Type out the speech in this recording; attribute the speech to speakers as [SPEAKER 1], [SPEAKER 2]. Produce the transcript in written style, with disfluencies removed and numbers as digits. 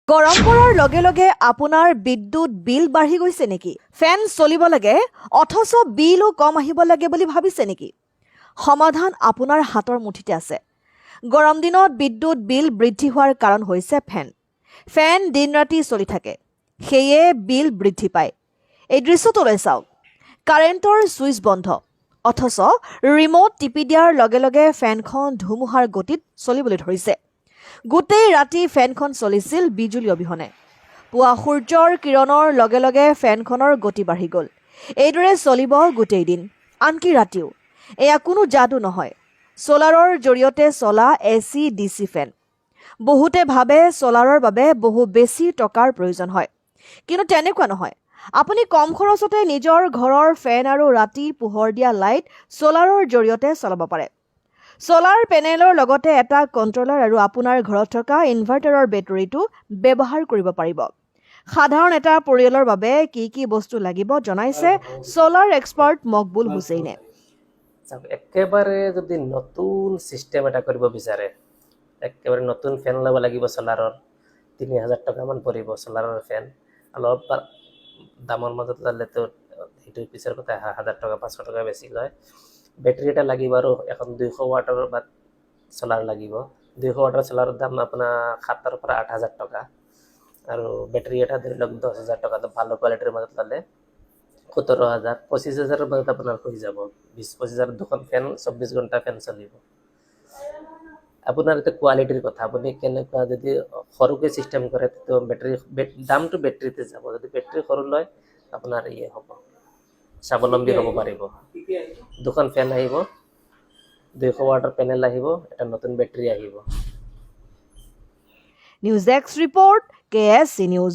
[SPEAKER 1] গৰম পৰাৰ লগে লগে আপোনাৰ বিদ্যুৎ বিল বাঢ়ি গৈছে নেকি? ফেন চলিব লাগে অথচ বিলো কম আহিব লাগে বুলি ভাবিছে নেকি? সমাধান আপোনাৰ হাতৰ মুঠিতে আছে। গৰম দিনত বিদ্যুৎ বিল বৃদ্ধি হোৱাৰ কাৰণ হৈছে ফেন। ফেন দিন ৰাতি চলি থাকে, সেয়ে বিল বৃদ্ধি পায়। এই দৃশ্যটোলৈ চাওক, কাৰেণ্টৰ ছুইচ বন্ধ, অথচ ৰিম'ট টিপি দিয়াৰ লগে লগে ফেনখন ধুমুহাৰ গতিত চলিবলৈ ধৰিছে। গোটেই ৰাতি ফেনখন চলিছিল বিজুলী অবিহনে। পুৱা সূৰ্যৰ কিৰণৰ লগে লগে ফেনখনৰ গতি বাঢ়ি গ'ল। এইদৰে চলিব গোটেই দিন, আনকি ৰাতিও। এয়া কোনো যাদু নহয়, ছ'লাৰৰ জৰিয়তে চলা AC DC ফেন। বহুতে ভাবে ছ'লাৰৰ বাবে বহু বেছি টকাৰ প্ৰয়োজন হয়, কিন্তু তেনেকুৱা নহয়। আপুনি কম খৰচতে নিজৰ ঘৰৰ ফেন আৰু ৰাতি পোহৰ দিয়া লাইট ছ'লাৰৰ জৰিয়তে চলাব পাৰে। ছ'লাৰ পেনেলৰ লগতে এটা কণ্ট্ৰলাৰ আৰু আপোনাৰ ঘৰত থকা ইনভাৰ্টাৰৰ বেটাৰীটো ব্যৱহাৰ কৰিব পাৰিব। সাধাৰণ এটা পৰিয়ালৰ বাবে কি কি বস্তু লাগিব জনাইছে ছ'লাৰ এক্সপাৰ্ট মকবুল হুছেইনে।
[SPEAKER 2] একেবাৰে যদি নতুন চিষ্টেম এটা কৰিব বিচাৰে, একেবাৰে নতুন ফেন ল'ব লাগিব ছ'লাৰৰ। 3000 টকামান পৰিব ছ'লাৰৰ ফেন। অলপ দামৰ মাজত ল'লেতো সেইটো পিছৰ কথা, 1000 টকা 500 টকা বেছি লয়। বেটাৰী এটা লাগিব আৰু এখন 200 ৱাটৰ বা ছ'লাৰ লাগিব। 200 ৱাটৰ ছ'লাৰৰ দাম আপোনাৰ 7,000 পৰা 8,000 টকা। আৰু বেটাৰী এটা ধৰি লওক 10,000 টকা, ভাল কোৱালিটিৰ মাজত ল'লে 17,000 25,000 মাজত আপোনাৰ হৈ যাব। 20-25,000 দুখন ফেন 24 ঘণ্টা ফেন চলিব। আপোনাৰ এতিয়া কোৱালিটিৰ কথা, আপুনি কেনেকুৱা যদি সৰুকৈ চিষ্টেম কৰে তো বেটাৰী দামটো বেটাৰীতে যাব। যদি বেটাৰী সৰু লয় আপোনাৰ হ'ব, স্বাৱলম্বী হ'ব পাৰিব। দুখন ফেন আহিব, 200 ৱাটৰ পেনেল আহিব, এটা নতুন বেটাৰী আহিব।
[SPEAKER 1] News desk report, KSC news.